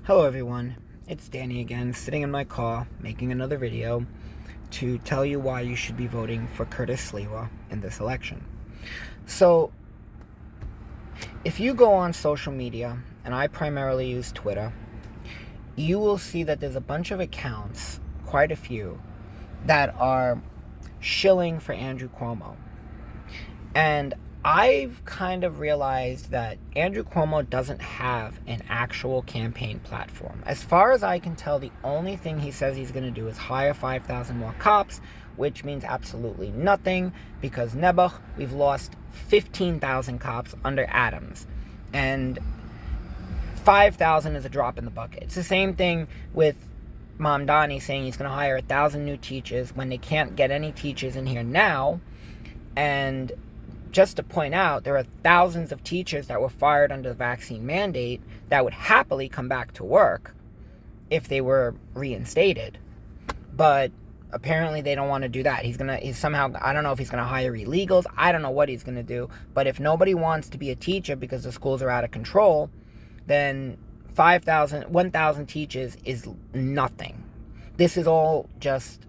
Hello everyone, it's Danny again, sitting in my car, making another video to tell you why you should be voting for Curtis Sliwa in this election. So, if you go on social media, and I primarily use Twitter, you will see that there's a bunch of accounts, quite a few, that are shilling for Andrew Cuomo. And I've kind of realized that Andrew Cuomo doesn't have an actual campaign platform. As far as I can tell, the only thing he says he's going to do is hire 5,000 more cops, which means absolutely nothing because Nebuch, we've lost 15,000 cops under Adams. And 5,000 is a drop in the bucket. It's the same thing with Mamdani saying he's going to hire 1,000 new teachers when they can't get any teachers in here now. And just to point out, there are thousands of teachers that were fired under the vaccine mandate that would happily come back to work if they were reinstated. But apparently they don't want to do that. He's somehow, I don't know if he's going to hire illegals. I don't know what he's going to do. But if nobody wants to be a teacher because the schools are out of control, then 1,000 teachers is nothing. This is all just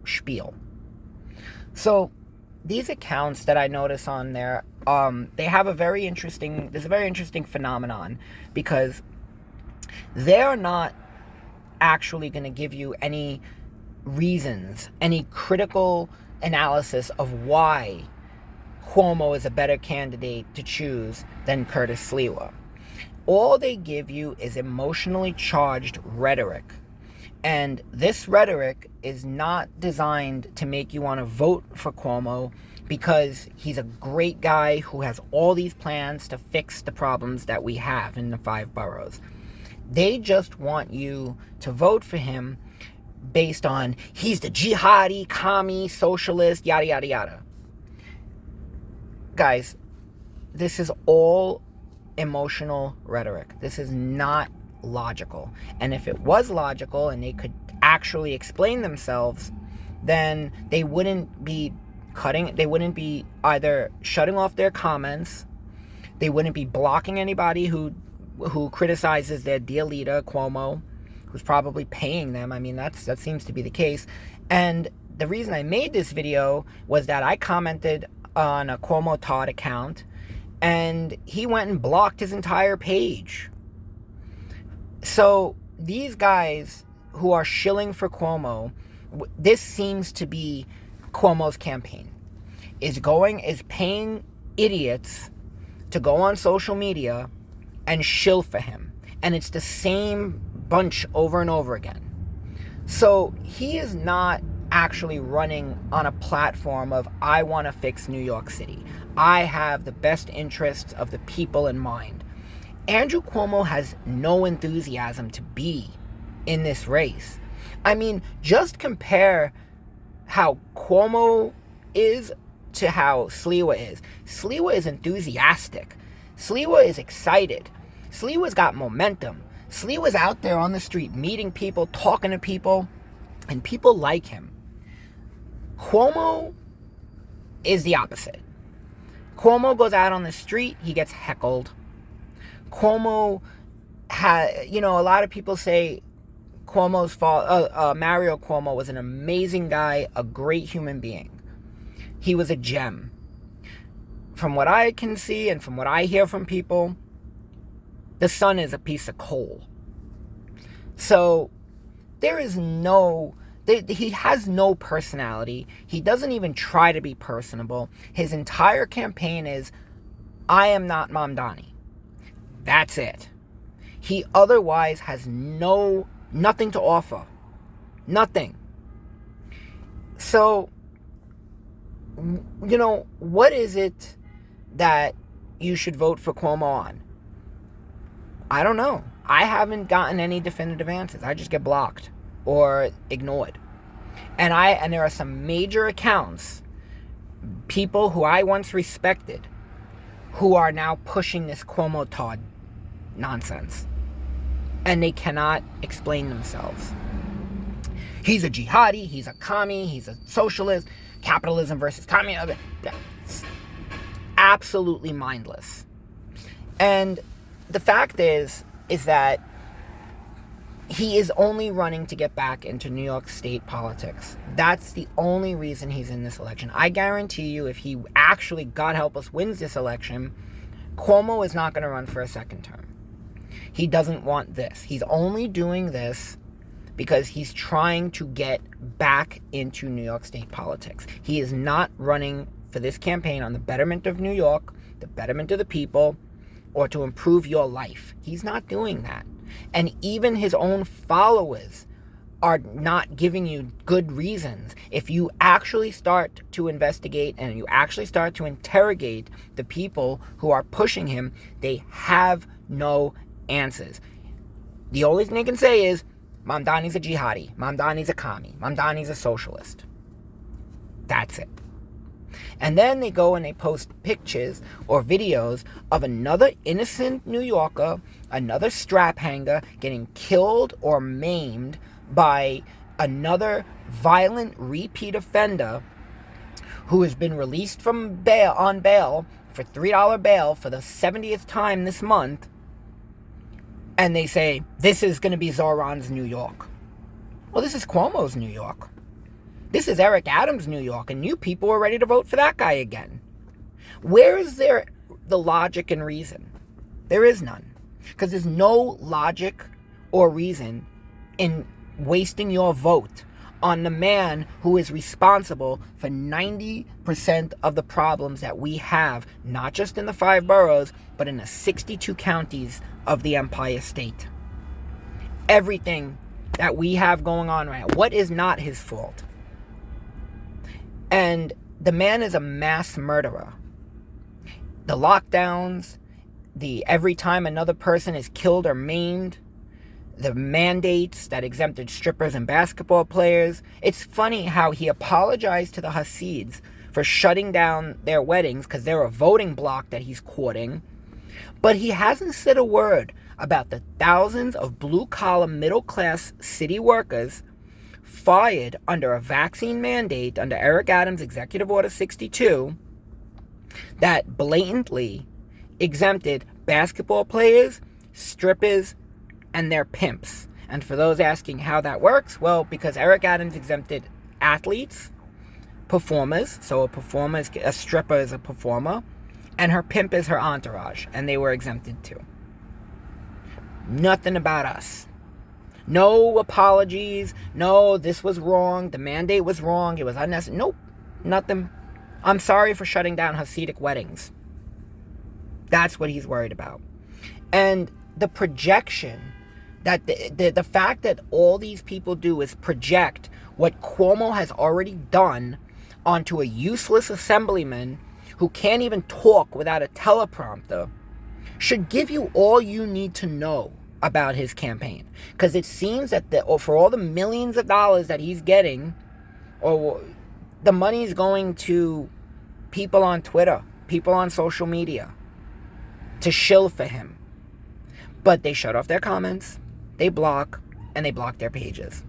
spiel. So these accounts that I notice on there, they have there's a very interesting phenomenon because they're not actually going to give you any reasons, any critical analysis of why Cuomo is a better candidate to choose than Curtis Sliwa. All they give you is emotionally charged rhetoric. And this rhetoric is not designed to make you want to vote for Cuomo because he's a great guy who has all these plans to fix the problems that we have in the 5 boroughs. They just want you to vote for him based on he's the jihadi, commie, socialist, yada, yada, yada. Guys, this is all emotional rhetoric. This is not logical. And if it was logical and they could actually explain themselves, then they wouldn't be either shutting off their comments, they wouldn't be blocking anybody who criticizes their dear leader Cuomo, who's probably paying them. I mean, that seems to be the case. And the reason I made this video was that I commented on a Cuomo Todd account and he went and blocked his entire page. So these guys who are shilling for Cuomo, this seems to be Cuomo's campaign, is paying idiots to go on social media and shill for him. And it's the same bunch over and over again. So he is not actually running on a platform of, I want to fix New York City. I have the best interests of the people in mind. Andrew Cuomo has no enthusiasm to be in this race. I mean, just compare how Cuomo is to how Sliwa is. Sliwa is enthusiastic. Sliwa is excited. Sliwa's got momentum. Sliwa's out there on the street meeting people, talking to people, and people like him. Cuomo is the opposite. Cuomo goes out on the street, he gets heckled. Cuomo a lot of people say Cuomo's fault. Mario Cuomo was an amazing guy, a great human being. He was a gem. From what I can see and from what I hear from people, the son is a piece of coal. So there is he has no personality. He doesn't even try to be personable. His entire campaign is, I am not Mamdani. That's it. He otherwise has nothing to offer. Nothing. So, what is it that you should vote for Cuomo on? I don't know. I haven't gotten any definitive answers. I just get blocked or ignored. And there are some major accounts, people who I once respected, who are now pushing this Cuomo Todd nonsense. And they cannot explain themselves. He's a jihadi, he's a commie, he's a socialist, capitalism versus communism. It's absolutely mindless. And the fact is that he is only running to get back into New York State politics. That's the only reason he's in this election. I guarantee you, if he actually, God help us, wins this election, Cuomo is not going to run for a second term. He doesn't want this. He's only doing this because he's trying to get back into New York State politics. He is not running for this campaign on the betterment of New York, the betterment of the people, or to improve your life. He's not doing that. And even his own followers are not giving you good reasons. If you actually start to investigate and you actually start to interrogate the people who are pushing him, they have no answers. The only thing they can say is, Mamdani's a jihadi, Mamdani's a commie, Mamdani's a socialist. That's it. And then they go and they post pictures or videos of another innocent New Yorker, another strap hanger, getting killed or maimed by another violent repeat offender who has been released from on bail for $3 bail for the 70th time this month. And they say, this is going to be Zoran's New York. Well, this is Cuomo's New York. This is Eric Adams' New York, and you people are ready to vote for that guy again. Where is there the logic and reason? There is none. Because there's no logic or reason in wasting your vote on the man who is responsible for 90% of the problems that we have, not just in the 5 boroughs, but in the 62 counties of the Empire State. Everything that we have going on right now, what is not his fault? And the man is a mass murderer. The lockdowns, every time another person is killed or maimed, the mandates that exempted strippers and basketball players. It's funny how he apologized to the Hasids for shutting down their weddings because they're a voting bloc that he's courting. But he hasn't said a word about the thousands of blue-collar, middle-class city workers fired under a vaccine mandate under Eric Adams' Executive Order 62 that blatantly exempted basketball players, strippers, and their pimps. And for those asking how that works, well, because Eric Adams exempted athletes, performers, so a stripper is a performer, and her pimp is her entourage, and they were exempted too. Nothing about us. No apologies. No, this was wrong. The mandate was wrong. It was unnecessary. Nope. Nothing. I'm sorry for shutting down Hasidic weddings. That's what he's worried about. And the projection, that the fact that all these people do is project what Cuomo has already done onto a useless assemblyman who can't even talk without a teleprompter should give you all you need to know about his campaign. Because it seems that for all the millions of dollars that he's getting, or the money is going to people on Twitter, people on social media, to shill for him. But they shut off their comments, they block, and they block their pages.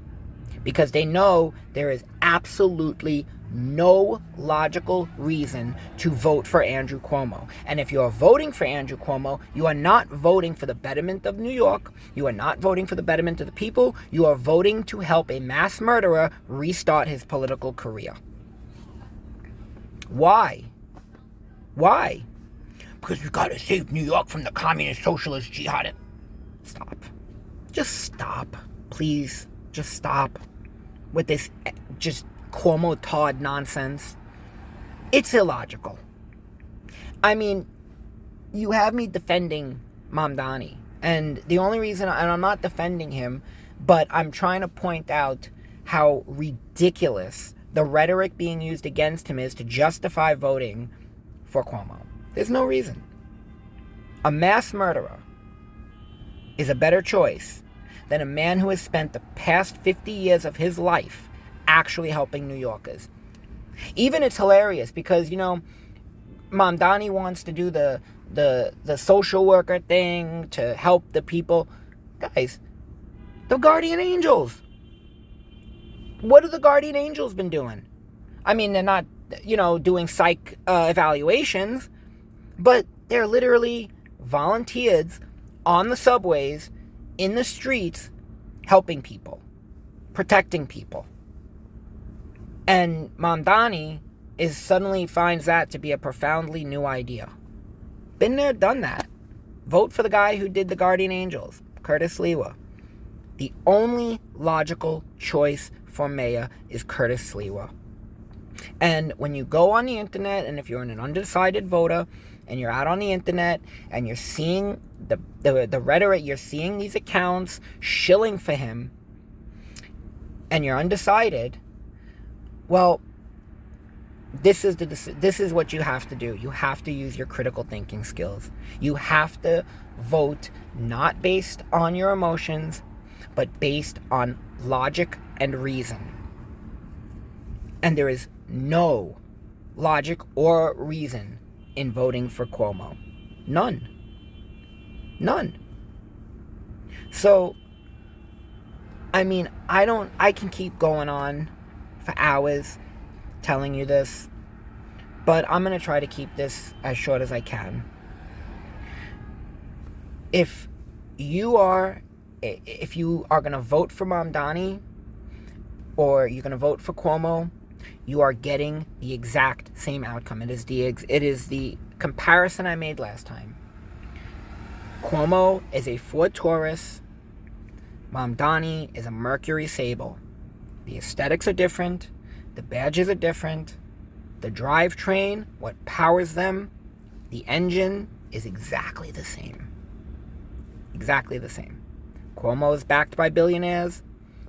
Because they know there is absolutely no logical reason to vote for Andrew Cuomo. And if you're voting for Andrew Cuomo, you are not voting for the betterment of New York. You are not voting for the betterment of the people. You are voting to help a mass murderer restart his political career. Why? Why? Because we gotta save New York from the communist socialist jihad. Stop. Just stop. Please. Just stop with this just Cuomo Todd nonsense. It's illogical. I mean, you have me defending Mamdani, and the only reason, and I'm not defending him, but I'm trying to point out how ridiculous the rhetoric being used against him is to justify voting for Cuomo. There's no reason. A mass murderer is a better choice than a man who has spent the past 50 years of his life actually helping New Yorkers. Even it's hilarious because, you know, Mamdani wants to do the social worker thing to help the people. Guys, the guardian angels. What have the guardian angels been doing? I mean, they're not, doing psych evaluations, but they're literally volunteers on the subways, in the streets, helping people, protecting people. And Mamdani suddenly finds that to be a profoundly new idea. Been there, done that. Vote for the guy who did the Guardian Angels, Curtis Sliwa. The only logical choice for mayor is Curtis Sliwa. And when you go on the internet, and if you're an undecided voter, and you're out on the internet, and you're seeing the rhetoric, you're seeing these accounts shilling for him, and you're undecided, well, this is what you have to do. You have to use your critical thinking skills. You have to vote not based on your emotions, but based on logic and reason. And there is no logic or reason in voting for Cuomo. None. So, I mean, I can keep going on for hours telling you this, but I'm going to try to keep this as short as I can. If you are going to vote for Mamdani, or you're going to vote for Cuomo, you are getting the exact same outcome. It is the comparison I made last time. Cuomo is a Ford Taurus. Mamdani is a Mercury Sable. The aesthetics are different. The badges are different. The drivetrain, what powers them, the engine is exactly the same. Exactly the same. Cuomo is backed by billionaires.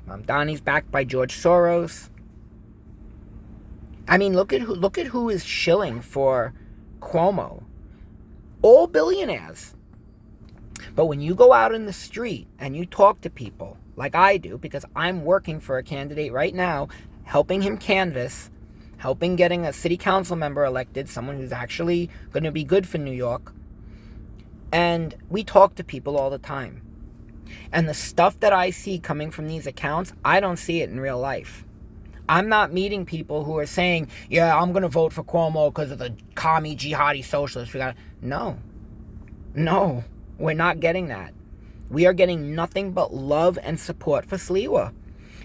Mamdani's backed by George Soros. I mean, look at who is shilling for Cuomo. All billionaires. But when you go out in the street and you talk to people, like I do, because I'm working for a candidate right now, helping him canvass, helping getting a city council member elected, someone who's actually going to be good for New York. And we talk to people all the time. And the stuff that I see coming from these accounts, I don't see it in real life. I'm not meeting people who are saying, yeah, I'm going to vote for Cuomo because of the commie, jihadi, socialists. No, we're not getting that. We are getting nothing but love and support for Sliwa.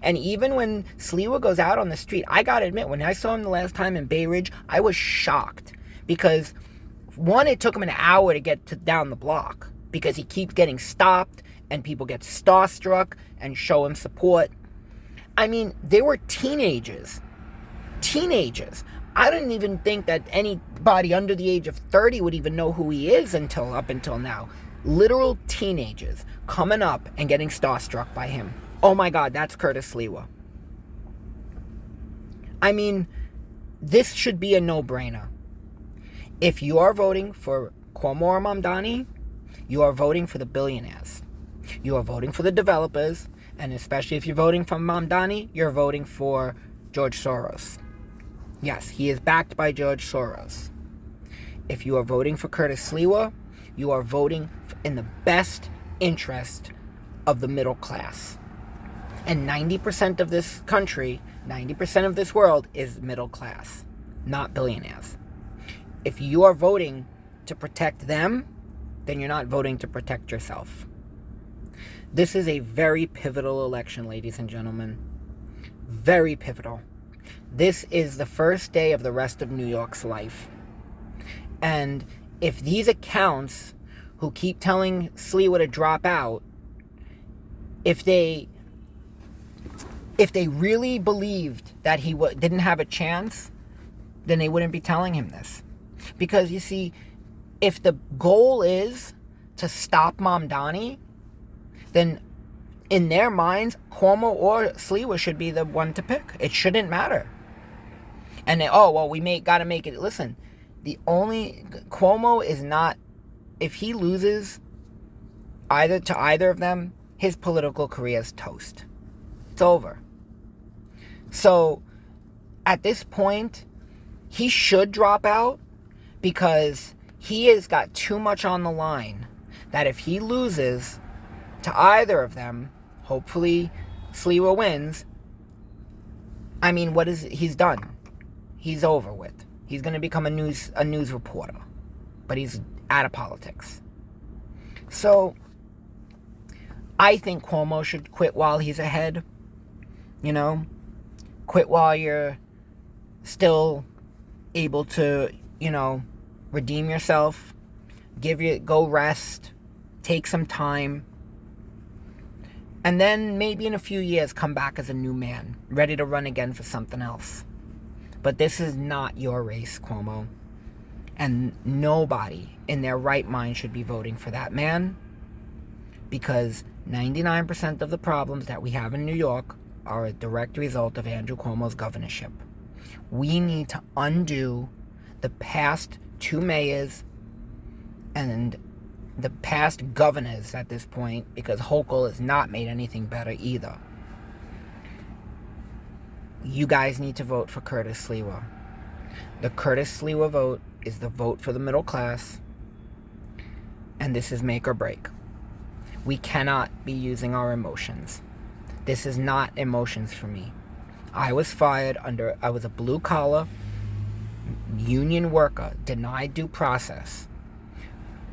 And even when Sliwa goes out on the street, I got to admit, when I saw him the last time in Bay Ridge, I was shocked. Because, one, it took him an hour to get down the block. Because he keeps getting stopped, and people get starstruck and show him support. I mean, they were teenagers. I didn't even think that anybody under the age of 30 would even know who he is up until now. Literal teenagers coming up and getting starstruck by him. Oh my God, that's Curtis Sliwa. I mean, this should be a no-brainer. If you are voting for Cuomo or Mamdani, you are voting for the billionaires. You are voting for the developers, and especially if you're voting for Mamdani, you're voting for George Soros. Yes, he is backed by George Soros. If you are voting for Curtis Sliwa, you are voting in the best interest of the middle class. And 90% of this country, 90% of this world is middle class, not billionaires. If you are voting to protect them, then you're not voting to protect yourself. This is a very pivotal election, ladies and gentlemen. Very pivotal. This is the first day of the rest of New York's life. And if these accounts who keep telling Sliwa to drop out, if they really believed that he didn't have a chance, then they wouldn't be telling him this. Because, you see, if the goal is to stop Mamdani, then in their minds, Cuomo or Sliwa should be the one to pick. It shouldn't matter. And we got to make it. Listen, Cuomo is not, if he loses to either of them, his political career is toast. It's over. So, at this point, he should drop out because he has got too much on the line that if he loses to either of them, hopefully Sliwa wins, I mean, he's done. He's over with. He's going to become a news reporter. But he's out of politics. So, I think Cuomo should quit while he's ahead. You know, quit while you're still able to, redeem yourself. Go rest. Take some time. And then maybe in a few years come back as a new man, ready to run again for something else. But this is not your race, Cuomo. And nobody in their right mind should be voting for that man, because 99% of the problems that we have in New York are a direct result of Andrew Cuomo's governorship. We need to undo the past two mayors and the past governors at this point, because Hochul has not made anything better either. You guys need to vote for Curtis Sliwa. The Curtis Sliwa vote is the vote for the middle class, and this is make or break. We cannot be using our emotions. This is not emotions for me. I was a blue collar union worker, denied due process.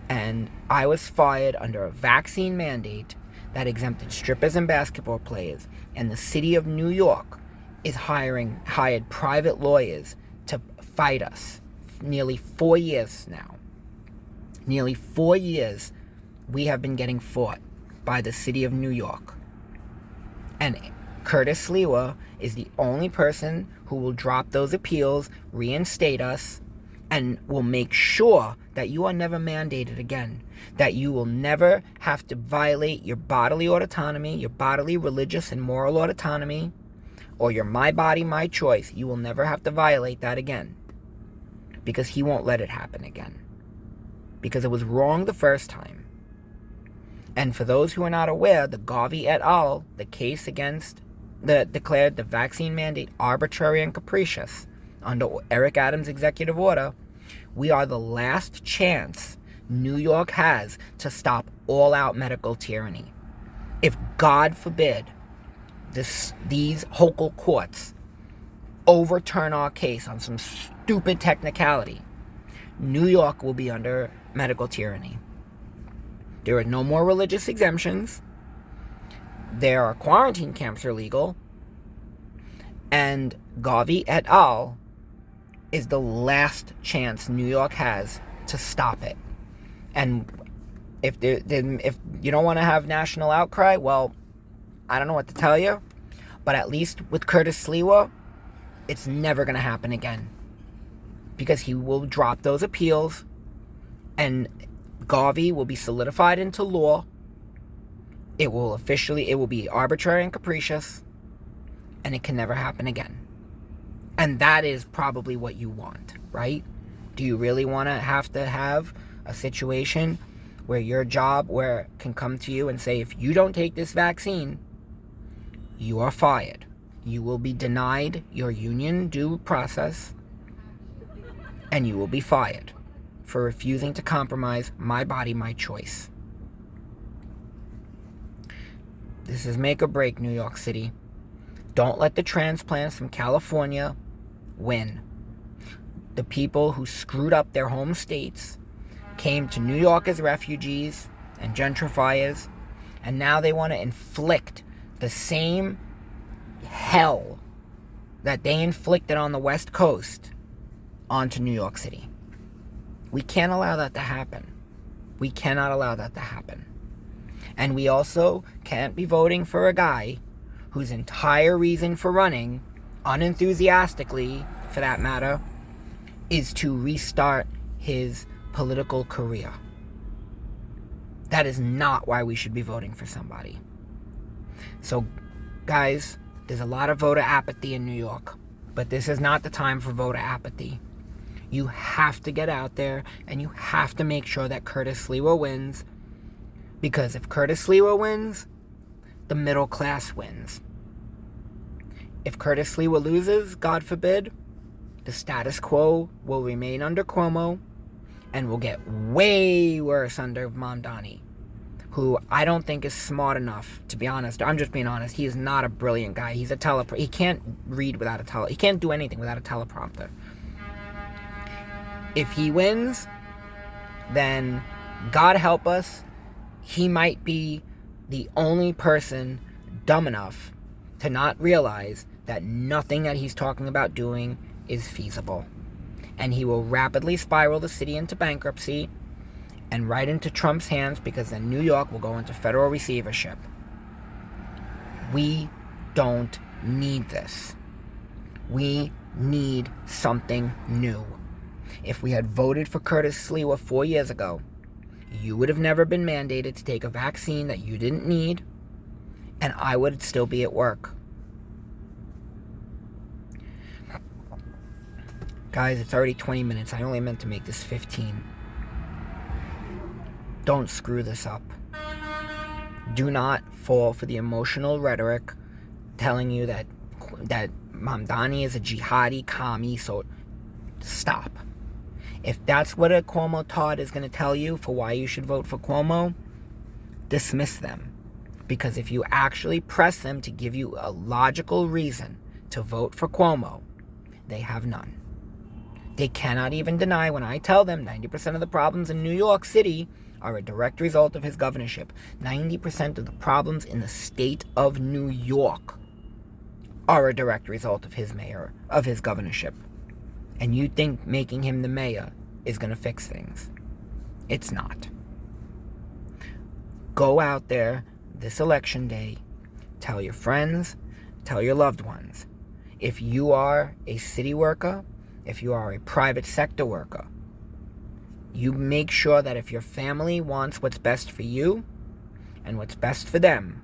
And I was fired under a vaccine mandate that exempted strippers and basketball players. And the city of New York is hired private lawyers to fight us. Nearly 4 years now. Nearly 4 years we have been getting fought by the city of New York. And Curtis Sliwa is the only person who will drop those appeals, reinstate us, and will make sure that you are never mandated again. That you will never have to violate your bodily autonomy, your bodily, religious, and moral autonomy, or your my body, my choice. You will never have to violate that again. Because he won't let it happen again. Because it was wrong the first time. And for those who are not aware, the Garvey et al., the case against declared the vaccine mandate arbitrary and capricious under Eric Adams' executive order. We are the last chance New York has to stop all-out medical tyranny. If, God forbid, these Hochul courts overturn our case on some stupid technicality, New York will be under medical tyranny. There are no more religious exemptions. There are quarantine camps are legal. And Garvey et al. Is the last chance New York has to stop it. And if you don't want to have national outcry, well, I don't know what to tell you. But at least with Curtis Sliwa, it's never going to happen again. Because he will drop those appeals, and Garvey will be solidified into law. It will be arbitrary and capricious, and it can never happen again. And that is probably what you want, right? Do you really want to have a situation where your job can come to you and say, if you don't take this vaccine, you are fired. You will be denied your union due process, and you will be fired for refusing to compromise my body, my choice. This is make or break, New York City. Don't let the transplants from California win. The people who screwed up their home states came to New York as refugees and gentrifiers, and now they want to inflict the same hell that they inflicted on the West Coast onto New York City. We can't allow that to happen. We cannot allow that to happen. And we also can't be voting for a guy whose entire reason for running, unenthusiastically for that matter, is to restart his political career. That is not why we should be voting for somebody. So, guys, there's a lot of voter apathy in New York, but this is not the time for voter apathy. You have to get out there, and you have to make sure that Curtis Sliwa wins, because if Curtis Sliwa wins, the middle class wins. If Curtis Sliwa loses, God forbid, the status quo will remain under Cuomo and will get way worse under Mamdani, who I don't think is smart enough, to be honest. I'm just being honest. He is not a brilliant guy. He's a he can't read without he can't do anything without a teleprompter. If he wins, then God help us, he might be the only person dumb enough to not realize that nothing that he's talking about doing is feasible. And he will rapidly spiral the city into bankruptcy and right into Trump's hands, because then New York will go into federal receivership. We don't need this. We need something new. If we had voted for Curtis Sliwa 4 years ago, you would have never been mandated to take a vaccine that you didn't need, and I would still be at work. Guys, it's already 20 minutes. I only meant to make this 15. Don't screw this up. Do not fall for the emotional rhetoric telling you that Mamdani is a jihadi commie, so stop. If that's what a Cuomo Todd is going to tell you for why you should vote for Cuomo, dismiss them. Because if you actually press them to give you a logical reason to vote for Cuomo, they have none. They cannot even deny when I tell them 90% of the problems in New York City are a direct result of his governorship. 90% of the problems in the state of New York are a direct result of his governorship. And you think making him the mayor is going to fix things. It's not. Go out there this election day, tell your friends, tell your loved ones. If you are a city worker, if you are a private sector worker, you make sure that if your family wants what's best for you and what's best for them,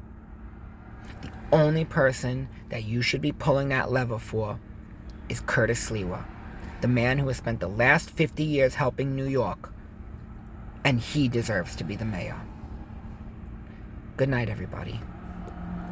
the only person that you should be pulling that lever for is Curtis Sliwa, the man who has spent the last 50 years helping New York, and he deserves to be the mayor. Good night, everybody.